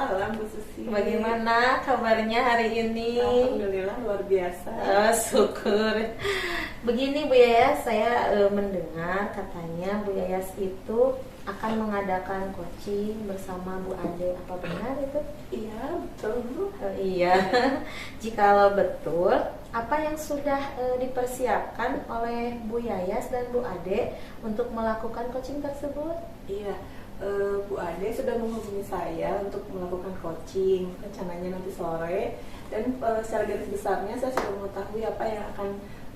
Waalaikumsalam Bu Susi. Bagaimana kabarnya hari ini? Alhamdulillah luar biasa. Syukur. Begini Bu Yayas, saya mendengar katanya Bu Yayas itu akan mengadakan coaching bersama Bu Ade. Apa benar itu? Iya, betul Bu. Iya. Jikalau betul, apa yang sudah dipersiapkan oleh Bu Yayas dan Bu Ade untuk melakukan coaching tersebut? Iya, Bu Ade sudah menghubungi saya untuk melakukan coaching rencananya nanti sore, dan secara garis besarnya saya sudah mengetahui apa yang akan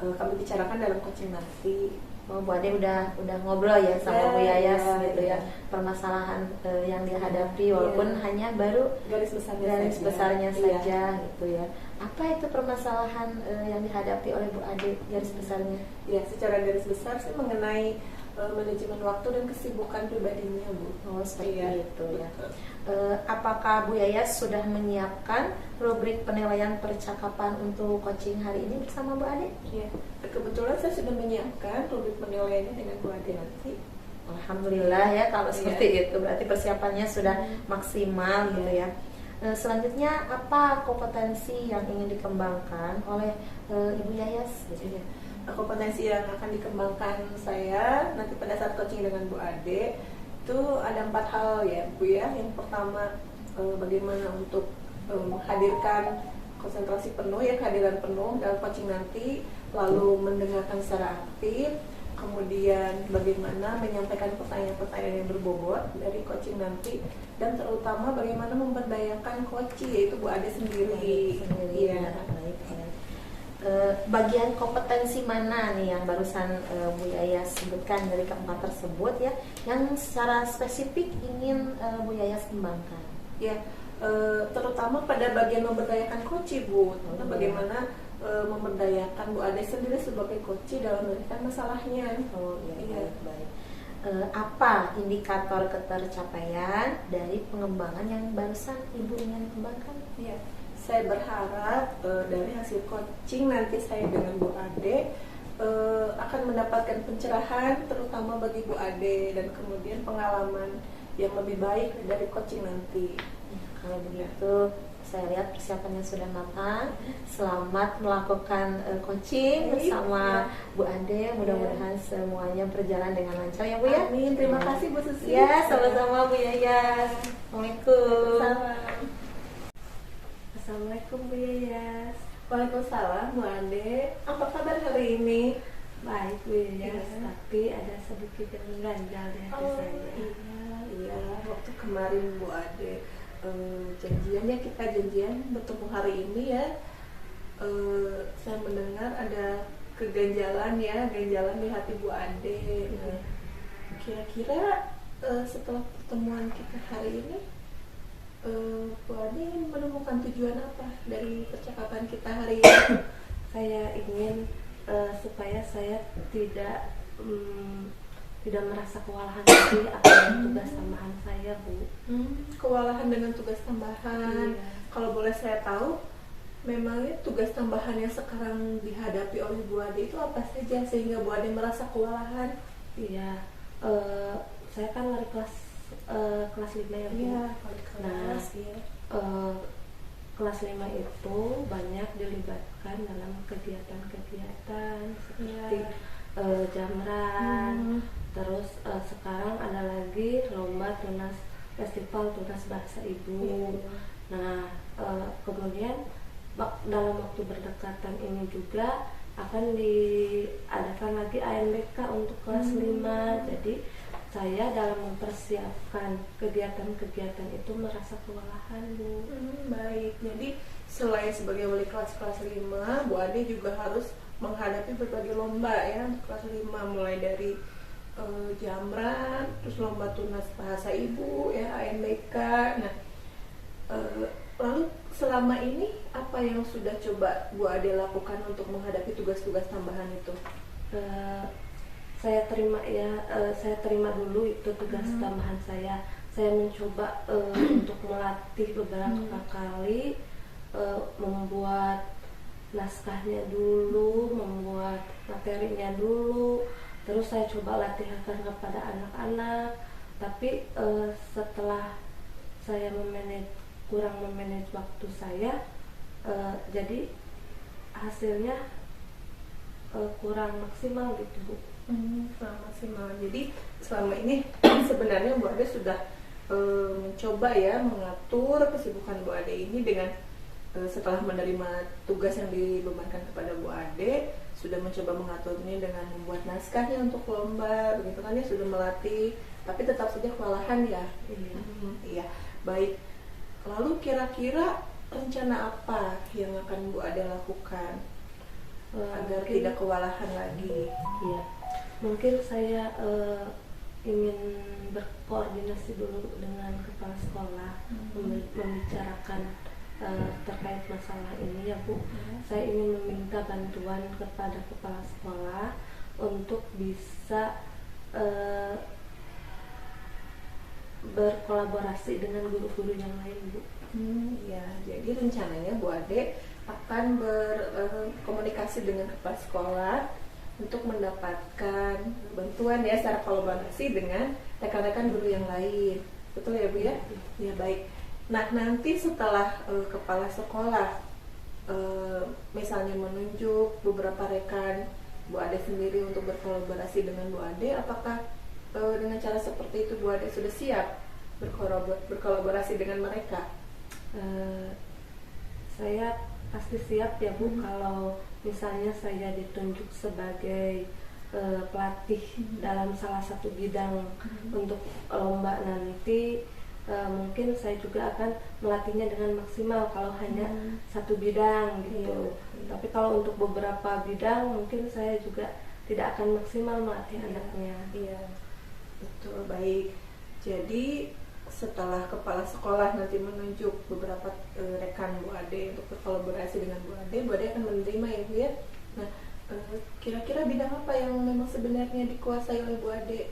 kami bicarakan dalam coaching nanti. Oh, Bu Ade udah ngobrol ya sama Bu Yayas gitu ya, ya. Permasalahan yang dihadapi walaupun hanya baru garis besarnya saja gitu ya. Apa itu permasalahan yang dihadapi oleh Bu Ade garis besarnya? Ya, secara garis besar sih mengenai manajemen waktu dan kesibukan pribadinya Bu. Oh, seperti itu ya. Betul. Apakah Bu Yayas sudah menyiapkan rubrik penilaian percakapan untuk coaching hari ini bersama Bu Ade? Ya, kebetulan saya sudah menyiapkan rubrik penilaiannya dengan Bu Ade nanti. Alhamdulillah ya kalau seperti itu, berarti persiapannya sudah maksimal gitu ya. Selanjutnya apa kompetensi yang ingin dikembangkan oleh Ibu Yayas gitu ya? Kompetensi yang akan dikembangkan saya nanti pada saat coaching dengan Bu Ade itu ada 4 hal ya Bu ya. Yang pertama bagaimana untuk menghadirkan konsentrasi penuh ya, kehadiran penuh dalam coaching nanti, lalu mendengarkan secara aktif, kemudian bagaimana menyampaikan pertanyaan-pertanyaan yang berbobot dari coaching nanti, dan terutama bagaimana memberdayakan coaching yaitu Bu Ade sendiri. Iya. Baik. Bagian kompetensi mana nih yang barusan Bu Yayas sebutkan dari keempat tersebut ya, yang secara spesifik ingin Bu Yayas kembangkan? Ya, terutama pada bagian memberdayakan coach Bu, bagaimana memberdayakan Bu Ade sendiri sebagai coach dalam memberikan masalahnya. Oh iya. Baik. Apa indikator ketercapaian dari pengembangan yang barusan Ibu ingin kembangkan? Ya, saya berharap dari hasil coaching nanti saya dengan Bu Ade akan mendapatkan pencerahan terutama bagi Bu Ade, dan kemudian pengalaman yang lebih baik dari coaching nanti. Kalau begitu saya lihat persiapannya sudah matang. Selamat melakukan coaching bersama Bu Ade. Mudah-mudahan semuanya berjalan dengan lancar ya Bu ya. Amin. Terima kasih Bu Susi. Ya, sama-sama Bu Yayas. Assalamualaikum. Assalamualaikum Bu Yayas. Waalaikumsalam Bu Ade. Apa kabar hari ini? Baik Bu Yayas, tapi ada sedikit yang mengganjal di hati saya. Iya. Waktu kemarin Bu Ade kita janjian bertemu hari ini ya. Saya mendengar ada ganjalan di hati Bu Ade. Kira-kira setelah pertemuan kita hari ini, Bu Ade menemukan tujuan apa dari percakapan kita hari ini? Saya ingin supaya saya tidak merasa kewalahan lagi akan tugas tambahan saya Bu. Kewalahan dengan tugas tambahan. Iya. Kalau boleh saya tahu, memangnya tugas tambahan yang sekarang dihadapi oleh Bu Ade itu apa saja sehingga Bu Ade merasa kewalahan? Iya, saya kan wali kelas 5 ya Bu. Iya, Nah, kelas 5 itu banyak dilibatkan dalam kegiatan-kegiatan seperti jamran. Terus sekarang ada lagi lomba festival tunas bahasa ibu. Nah, kemudian dalam waktu berdekatan ini juga akan diadakan lagi ANBK untuk kelas 5. Jadi saya dalam mempersiapkan kegiatan-kegiatan itu merasa kewalahan Bu. Baik, jadi selain sebagai wali kelas 5, Bu Ade juga harus menghadapi berbagai lomba ya untuk kelas 5, mulai dari jamran, terus lomba tunas bahasa ibu ya, ANBK. Nah, lalu selama ini apa yang sudah coba Bu Ade lakukan untuk menghadapi tugas-tugas tambahan itu? Saya terima dulu itu tugas tambahan saya. Saya mencoba untuk melatih beberapa kali, membuat naskahnya dulu, membuat materinya dulu. Terus saya coba latihankan kepada anak-anak. Tapi setelah saya memanage kurang memanage waktu saya, jadi hasilnya kurang maksimal gitu Bu. Kurang maksimal. Jadi selama ini sebenarnya Bu Ade sudah mencoba ya mengatur kesibukan Bu Ade ini dengan setelah menerima tugas yang dibebankan kepada Bu Ade, sudah mencoba mengaturnya dengan membuat naskahnya untuk lomba, begitu kan ya, sudah melatih, tapi tetap saja kewalahan ya. Iya, baik. Lalu kira-kira rencana apa yang akan Bu Ade lakukan agar tidak kewalahan lagi? Iya, mungkin saya ingin berkoordinasi dulu dengan kepala sekolah, membicarakan terkait masalah ini ya Bu. Saya ingin meminta bantuan kepada kepala sekolah untuk bisa berkolaborasi dengan guru-guru yang lain Bu. Ya, jadi rencananya Bu Ade akan berkomunikasi dengan kepala sekolah untuk mendapatkan bantuan ya secara kolaborasi dengan rekan-rekan guru yang lain. Betul ya Bu ya? Ya, baik. Nah, nanti setelah kepala sekolah misalnya menunjuk beberapa rekan Bu Ade sendiri untuk berkolaborasi dengan Bu Ade, apakah dengan cara seperti itu Bu Ade sudah siap berkolaborasi dengan mereka? Saya pasti siap ya Bu, kalau misalnya saya ditunjuk sebagai pelatih dalam salah satu bidang untuk lomba nanti. Mungkin saya juga akan melatihnya dengan maksimal kalau hanya satu bidang gitu. Tapi kalau untuk beberapa bidang mungkin saya juga tidak akan maksimal melatih anaknya. Iya, betul, baik. Jadi setelah kepala sekolah nanti menunjuk beberapa rekan Bu Ade untuk berkolaborasi dengan Bu Ade akan menerima ya Bu ya. Nah, kira-kira bidang apa yang memang sebenarnya dikuasai oleh Bu Ade?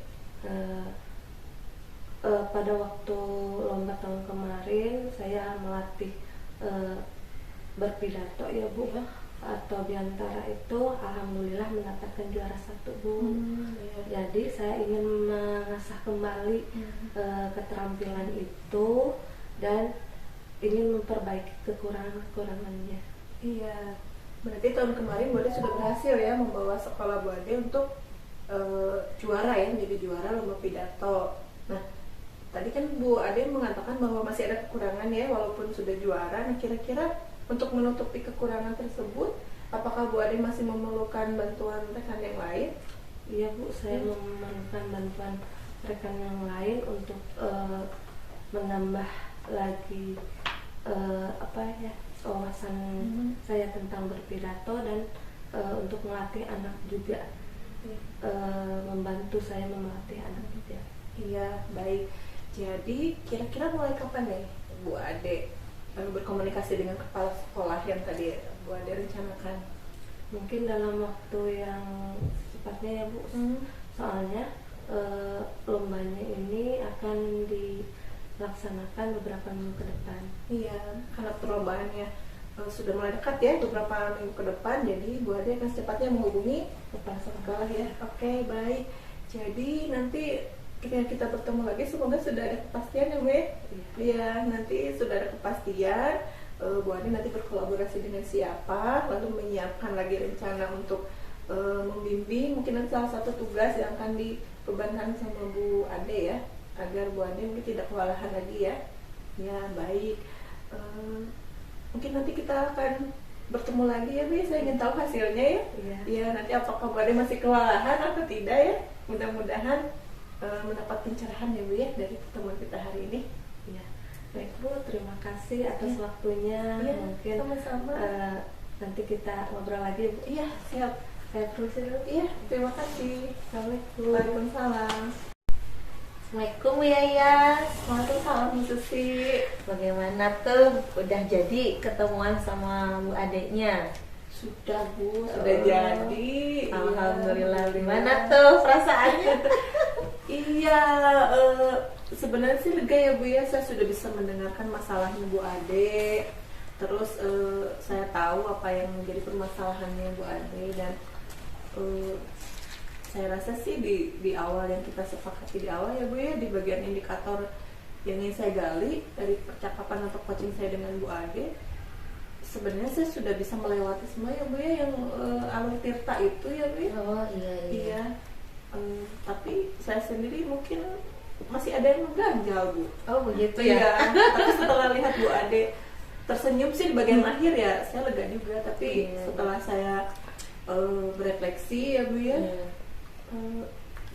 Pada waktu lomba tahun kemarin saya melatih berpidato ya Bu, atau diantara itu alhamdulillah mendapatkan juara 1 Bu. Jadi saya ingin mengasah kembali keterampilan itu dan ingin memperbaiki kekurangannya. Iya, berarti tahun kemarin Bu Ade sudah berhasil ya membawa sekolah Bu Ade untuk juara ya, menjadi juara lomba pidato. Nah, tadi kan Bu Ade mengatakan bahwa masih ada kekurangan ya walaupun sudah juara. Nah, kira-kira untuk menutupi kekurangan tersebut, apakah Bu Ade masih memerlukan bantuan rekan yang lain? Iya Bu, saya memerlukan bantuan rekan yang lain untuk menambah lagi wawasan saya tentang berpidato dan untuk melatih anak juga, membantu saya melatih anak juga. Iya, baik. Jadi kira-kira mulai kapan nih Bu Ade berkomunikasi dengan kepala sekolah yang tadi Bu Ade rencanakan? Mungkin dalam waktu yang cepatnya ya Bu. Soalnya lombanya ini akan dilaksanakan beberapa minggu ke depan. Iya, karena perlombaannya sudah mulai dekat ya, beberapa minggu ke depan. Jadi Bu Ade akan secepatnya menghubungi kepala sekolah ya. Oke, baik. Jadi nanti ketika kita bertemu lagi semoga sudah ada kepastian ya Bu ya. Iya, nanti sudah ada kepastian. Bu Ade nanti berkolaborasi dengan siapa, lalu menyiapkan lagi rencana untuk membimbing mungkin nanti salah satu tugas yang akan dibebankan sama Bu Ade ya, agar Bu Ade mungkin tidak kewalahan lagi ya. Ya, baik. Mungkin nanti kita akan bertemu lagi ya Bu, saya ingin tahu hasilnya ya. Iya, nanti apakah Bu Ade masih kewalahan atau tidak ya. Mudah-mudahan mendapat pencerahan ya Bu ya dari pertemuan kita hari ini. Ya, baik Bu, terima kasih atas waktunya. Ya, mungkin sama-sama. Nanti kita ngobrol lagi Bu. Iya, siap. Saya permisi dulu. Iya, terima kasih. Assalamualaikum. Waalaikumsalam. Assalamualaikum Bu Yayas. Waalaikumsalam Bu Susi. Bagaimana tuh, udah jadi ketemuan sama Bu adeknya? Sudah Bu, sudah jadi. Alhamdulillah. Iya. Gimana tuh perasaannya? Iya, sebenarnya sih lega ya Bu ya, saya sudah bisa mendengarkan masalahnya Bu Ade. Terus saya tahu apa yang menjadi permasalahannya Bu Ade dan saya rasa sih di awal yang kita sepakati di awal ya Bu ya, di bagian indikator yang ingin saya gali dari percakapan atau coaching saya dengan Bu Ade, sebenarnya saya sudah bisa melewati semua ya Bu ya, yang alur tirta itu ya Bu ya. Oh iya. Iya. Tapi saya sendiri mungkin masih ada yang mengganjal Bu. Oh begitu ya. Iya. Tapi setelah lihat Bu Ade tersenyum sih di bagian akhir ya, saya lega juga. Tapi setelah saya berefleksi ya Bu ya,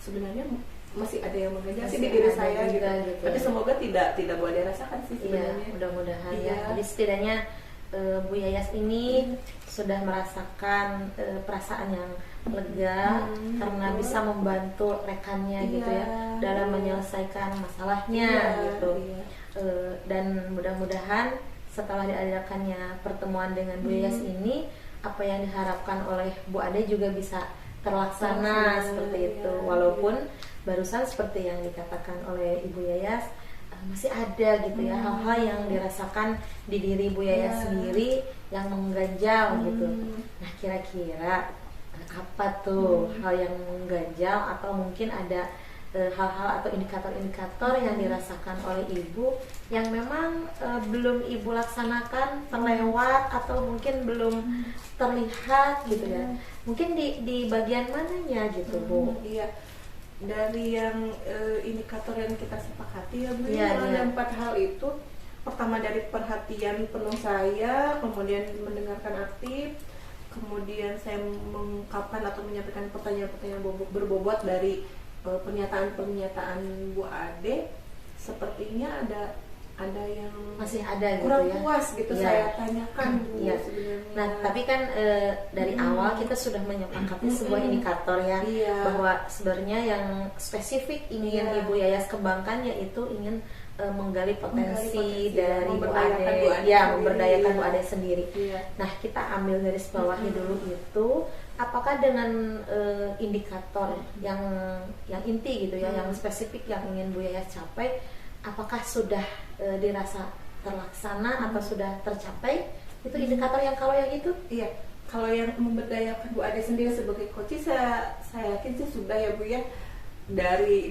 sebenarnya masih ada yang mengganjal sih di diri saya gitu. Tapi semoga tidak Bu Ade rasakan sih sebenarnya. Iya, mudah-mudahan Iya. ya. Jadi setidaknya Bu Yayas ini sudah merasakan perasaan yang lega karena betul. bisa membantu rekannya Iya, gitu ya dalam menyelesaikan masalahnya gitu. Iya. Dan mudah-mudahan setelah diadakannya pertemuan dengan Bu Yayas ini, apa yang diharapkan oleh Bu Ade juga bisa terlaksana seperti itu. Walaupun barusan seperti yang dikatakan oleh Ibu Yayas, masih ada gitu ya hal-hal yang dirasakan di diri Bu Yayas sendiri yang mengganjal gitu. Nah kira-kira apa tuh hal yang mengganjal, atau mungkin ada hal-hal atau indikator-indikator yang dirasakan oleh Ibu yang memang belum Ibu laksanakan, terlewat atau mungkin belum terlihat gitu ya. Mungkin di bagian mananya gitu Bu? Iya. Dari yang indikator yang kita sepakati ya Bu, Iya, ada iya. 4 hal itu. Pertama dari perhatian penuh saya, kemudian mendengarkan aktif, kemudian saya mengungkapkan atau menyampaikan pertanyaan-pertanyaan berbobot dari pernyataan-pernyataan Bu Ade. Sepertinya ada yang Masih ada gitu kurang ya. puas gitu Iya. saya tanyakan Bu Iya. sebenarnya. Nah, tapi kan dari awal kita sudah menyepakati sebuah indikator ya, Iya. bahwa sebenarnya yang spesifik ingin Iya. Ibu Yayas kembangkan yaitu ingin menggali potensi potensi, dari Bu memberdayakan Ade, Bu Ade ya sendiri. memberdayakan Bu Ade sendiri. Iya. Nah, kita ambil garis bawahi dulu itu, apakah dengan indikator yang inti gitu ya, yang spesifik yang ingin Bu Yayas capai, apakah sudah dirasa terlaksana atau sudah tercapai? Itu indikator yang kalau yang itu? Iya, kalau yang memberdayakan Bu Ade sendiri sebagai coach, saya yakin sih sudah ya Bu ya. Dari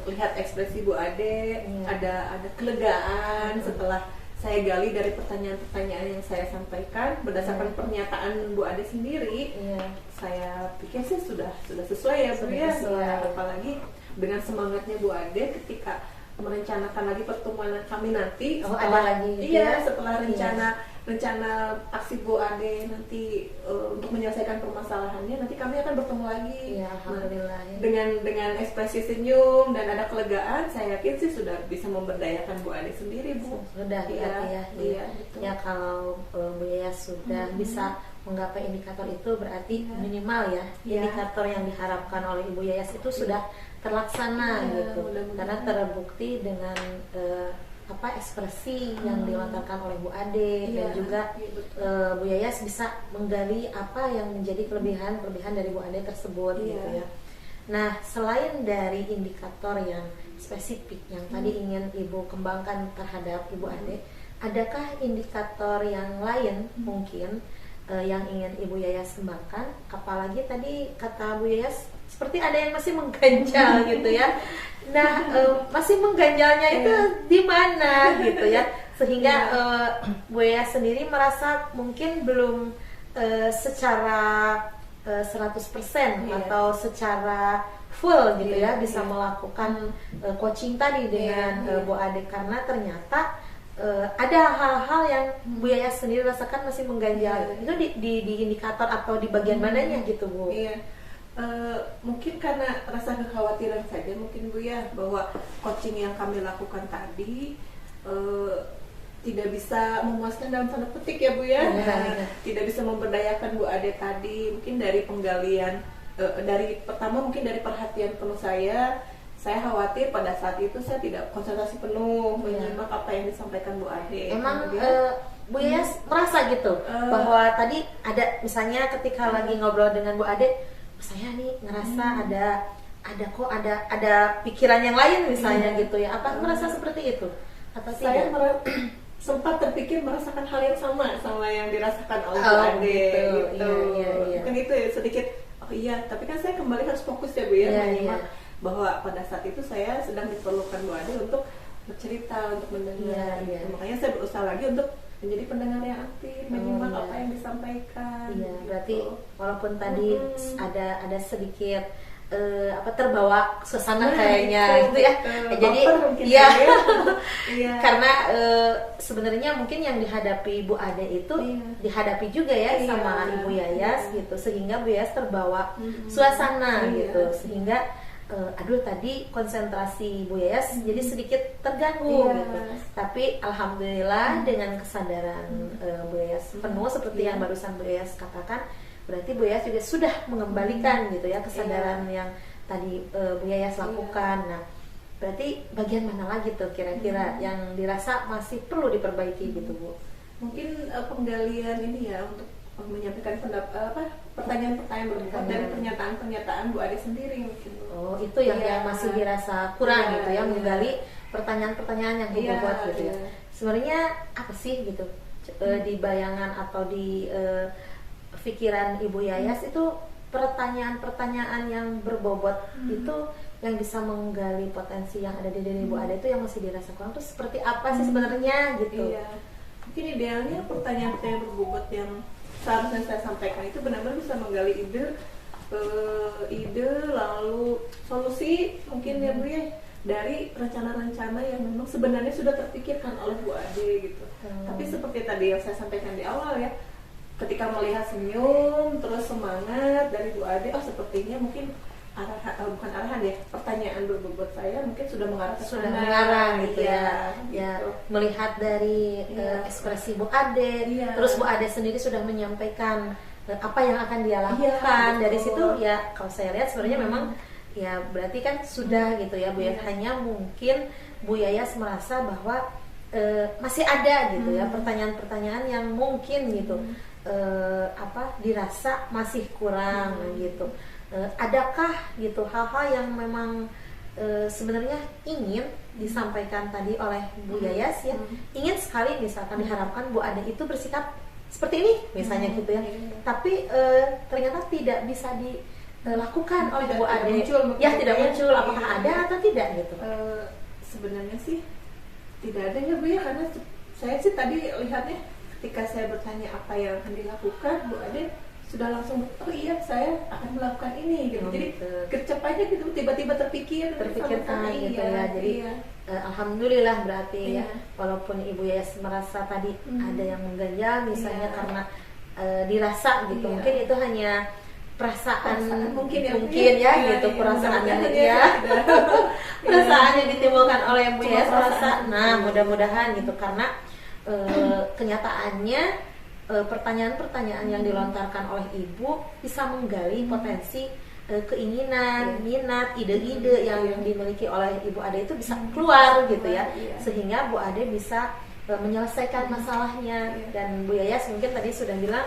lihat ekspresi Bu Ade, ada kelegaan setelah saya gali dari pertanyaan-pertanyaan yang saya sampaikan berdasarkan pernyataan Bu Ade sendiri. Iya. Saya pikir sih sudah sesuai ya Bu Sudah ya. sesuai. Ya, apalagi dengan semangatnya Bu Ade ketika merencanakan lagi pertemuan kami nanti. Oh, ada lagi gitu iya, ya? setelah Iya. rencana aksi Bu Ade nanti untuk menyelesaikan permasalahannya, nanti kami akan bertemu lagi. Iya, alhamdulillah. Nah, dengan ekspresi senyum dan ada kelegaan, saya yakin sih sudah bisa memberdayakan Bu Ade sendiri Bu. Sudah berarti ya. Iya, betul. Ya kalau Bu Yayas sudah bisa menggapai indikator itu, berarti minimal ya Iya. indikator yang diharapkan oleh Ibu Yayas itu sudah terlaksana Iya, gitu. mudah-mudahan. Karena terbukti dengan ekspresi yang dilontarkan oleh Bu Ade, dan Iya, juga iya, betul. Bu Yayas bisa menggali apa yang menjadi kelebihan dari Bu Ade tersebut Iya. gitu ya. Nah, selain dari indikator yang spesifik yang tadi ingin Ibu kembangkan terhadap Ibu Ade, adakah indikator yang lain mungkin yang ingin Ibu Yayas kembangkan? Apalagi tadi kata Bu Yayas seperti ada yang masih mengganjal gitu ya. Nah, masih mengganjalnya itu di mana gitu ya, sehingga Bu Yayas sendiri merasa mungkin belum secara 100% Iya. atau secara full gitu ya Iya, bisa iya. melakukan coaching tadi dengan Iya, iya. Bu Ade, karena ternyata ada hal-hal yang Bu Yayas sendiri rasakan masih mengganjal. Iya. Itu di indikator atau di bagian mananya gitu Bu? Iya. Mungkin karena rasa kekhawatiran saja mungkin Bu ya, bahwa coaching yang kami lakukan tadi tidak bisa memuaskan dalam tanda petik ya Bu ya. Iya. Tidak bisa memberdayakan Bu Ade tadi. Mungkin dari penggalian dari pertama mungkin dari perhatian penuh saya khawatir pada saat itu saya tidak konsentrasi penuh menyimak apa yang disampaikan Bu Ade. Emang Kemudian, Bu Yayas merasa gitu bahwa tadi ada misalnya ketika lagi ngobrol dengan Bu Ade, saya nih ngerasa ada pikiran yang lain misalnya gitu ya. Apa merasa seperti itu atau saya tidak? sempat terpikir merasakan hal yang sama yang dirasakan oleh Oh, Bu Ade gitu. gitu. Iya. Mungkin itu sedikit, oh iya, tapi kan saya kembali harus fokus ya Bu ya, Iya, menyimak. bahwa pada saat itu saya sedang diperlukan Bu Ade untuk bercerita, untuk mendengar. Iya, iya. Makanya saya berusaha lagi untuk menjadi pendengar yang aktif, menyimak iya. apa yang disampaikan. Iya, gitu. berarti walaupun tadi ada sedikit terbawa suasana kayaknya gitu ya. Jadi baper mungkin iya. ya. Iya. Karena sebenarnya mungkin yang dihadapi Bu Ade itu Iya. dihadapi juga ya Iya. sama Ibu Yayas Iya. gitu, sehingga Bu Yayas terbawa Mhm. suasana Iya. gitu, sehingga aduh tadi konsentrasi Bu Yayas jadi sedikit terganggu Iya. gitu. Tapi alhamdulillah dengan kesadaran Bu Yayas penuh seperti Iya. yang barusan Bu Yayas katakan, berarti Bu Yayas juga sudah mengembalikan gitu ya kesadaran yang tadi Bu Yayas lakukan. Nah, berarti bagian mana lagi tuh kira-kira yang dirasa masih perlu diperbaiki gitu Bu? Mungkin penggalian ini ya untuk menyampaikan pertanyaan-pertanyaan berbobot dari pernyataan-pernyataan Bu Ade sendiri mungkin. Oh, itu yang Iya. masih dirasa kurang Iya, gitu ya, iya. menggali pertanyaan-pertanyaan yang Iya, berbobot gitu ya. iya. Sebenarnya apa sih gitu di bayangan atau di pikiran Ibu Yayas itu pertanyaan-pertanyaan yang berbobot itu yang bisa menggali potensi yang ada di diri Ibu Ade itu yang masih dirasa kurang tuh seperti apa sih sebenarnya gitu? Iya. Mungkin idealnya pertanyaan-pertanyaan berbobot yang seharusnya saya sampaikan itu benar-benar bisa menggali ide lalu solusi mungkin ya Bu ya, dari rencana-rencana yang memang sebenarnya sudah terpikirkan oleh Bu Ade gitu. Tapi seperti tadi yang saya sampaikan di awal ya, ketika melihat senyum terus semangat dari Bu Ade, oh sepertinya mungkin bukan arahan ya, pertanyaan berbobot saya mungkin sudah mengarah ke Sudah sana. mengarah gitu Iya, ya, gitu. melihat dari Iya. ekspresi Bu Ade, Iya. terus Bu Ade sendiri sudah menyampaikan apa yang akan dia lakukan. Iya, Dari betul. situ ya kalau saya lihat sebenarnya memang ya berarti kan sudah gitu ya Bu ya. Iya. Hanya mungkin Bu Yayas merasa bahwa masih ada gitu ya pertanyaan-pertanyaan yang mungkin gitu dirasa masih kurang gitu. Adakah gitu hal-hal yang memang sebenarnya ingin disampaikan tadi oleh Bu Yayas ya, ingin sekali misalkan diharapkan Bu Ade itu bersikap seperti ini misalnya gitu ya, tapi ternyata tidak bisa dilakukan oleh Bu Ade ya, tidak muncul, apakah ada atau tidak gitu? Sebenarnya sih tidak ada ya Bu ya, karena saya sih tadi lihatnya ketika saya bertanya apa yang akan dilakukan, Bu Ade sudah langsung, oh iya saya akan melakukan ini gitu. Jadi gercep aja gitu, tiba-tiba terpikirkan gitu ya. Jadi alhamdulillah berarti ya, Iya. walaupun Ibu Yayas merasa tadi ada yang mengganjal misalnya karena dirasa gitu, Iya. mungkin itu hanya perasaan mungkin ya, ya gitu, perasaan yang perasaan yang ditimbulkan oleh Bu Cuma Yayas merasa. perasaan. Nah, mudah-mudahan gitu, karena kenyataannya pertanyaan-pertanyaan yang dilontarkan oleh Ibu bisa menggali potensi keinginan, minat, ide-ide yang dimiliki oleh Ibu Ade itu bisa keluar gitu ya, sehingga Bu Ade bisa menyelesaikan masalahnya. Dan Bu Yayas mungkin tadi sudah bilang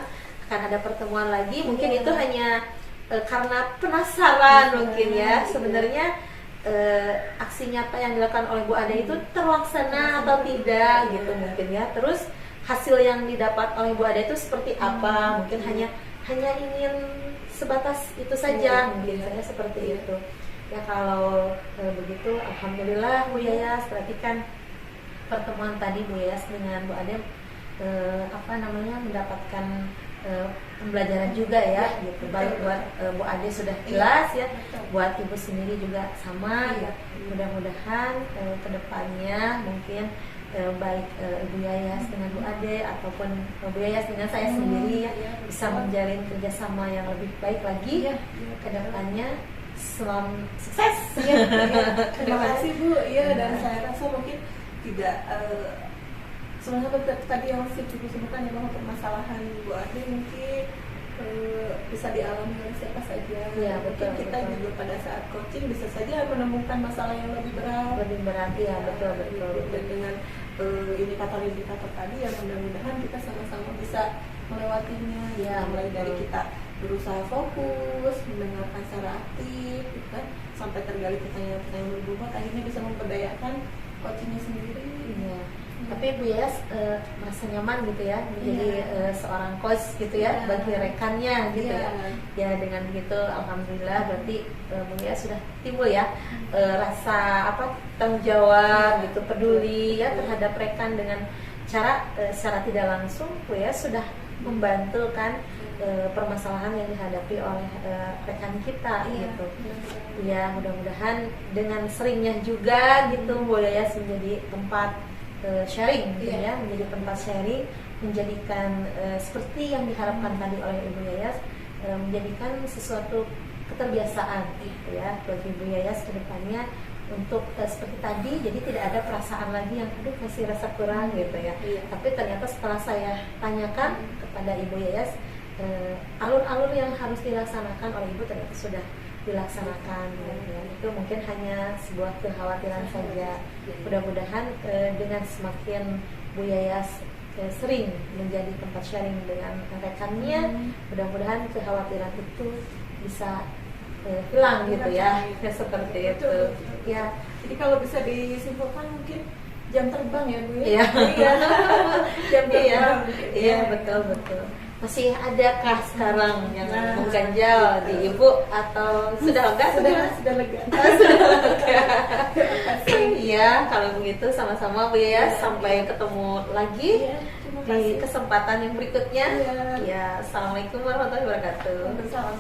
akan ada pertemuan lagi, mungkin itu hanya karena penasaran mungkin ya, sebenarnya aksi nyata yang dilakukan oleh Bu Ade itu terlaksana atau tidak gitu mungkin ya. Terus hasil yang didapat oleh Bu Ade itu seperti apa? Mungkin hanya ingin sebatas itu saja, mungkin saya seperti itu. Ya kalau begitu, alhamdulillah Bu Yayas. Berarti kan pertemuan tadi Bu Yayas dengan Bu Ade mendapatkan pembelajaran juga ya, gitu. Baik buat Bu Ade sudah jelas ya, buat Ibu sendiri juga sama. Ya. Mudah-mudahan kedepannya mungkin baik Ibu Yayas dengan Bu Ade ataupun Bu Yayas dengan saya sendiri ya, bisa menjalin kerjasama yang lebih baik lagi ke depannya. Selamat sukses. Terima kasih Bu. Iya, dan saya rasa mungkin tidak sebenarnya tadi yang sebutkan ya, bahwa permasalahan Bu Ade mungkin bisa dialami oleh siapa saja. Ya, mungkin betul, kita betul. juga pada saat coaching bisa saja menemukan masalah yang lebih berat. Ya, betul. Dan dengan indikator-indikator tadi yang mudah-mudahan kita sama-sama bisa melewatinya. Ya, mulai betul. dari kita berusaha fokus, mendengarkan secara aktif, gitu kan, sampai tergali pertanyaan-pertanyaan berbobot, akhirnya bisa memperdayakan coachingnya sendiri. Iya. Tapi Bu Yayas merasa nyaman gitu ya menjadi seorang coach gitu ya bagi rekannya gitu ya. Ya dengan begitu alhamdulillah berarti Bu Yayas sudah timbul ya rasa tanggung jawab gitu, peduli ya terhadap rekan dengan cara secara tidak langsung Bu Yayas sudah membantu kan permasalahan yang dihadapi oleh rekan kita gitu. Ya mudah-mudahan dengan seringnya juga gitu Bu Yayas menjadi tempat sharing gitu ya, menjadi tempat sharing, menjadikan seperti yang diharapkan tadi oleh Ibu Yayas, menjadikan sesuatu keterbiasaan gitu ya bagi Ibu Yayas ke depannya untuk seperti tadi, jadi tidak ada perasaan lagi yang aduh masih rasa kurang gitu ya. Tapi ternyata setelah saya tanyakan kepada Ibu Yayas, alur-alur yang harus dilaksanakan oleh Ibu ternyata sudah dilaksanakan gitu ya. Itu mungkin hanya sebuah kekhawatiran saja. Mudah-mudahan dengan semakin Bu Yayas sering menjadi tempat sharing dengan rekannya, mudah-mudahan kekhawatiran itu bisa hilang gitu ya. Seperti itu. Ya. Jadi kalau bisa disimpulkan mungkin jam terbang ya Bu ya. Iya. Jam terbang. Iya, betul. Masih adakah sekarang yang mengganjal di Ibu atau sudah enggak? Sudah lega. Iya, kalau begitu sama-sama Bu Yayas, sampai ketemu lagi di kesempatan yang berikutnya. Ya, assalamualaikum warahmatullahi wabarakatuh. Bersama.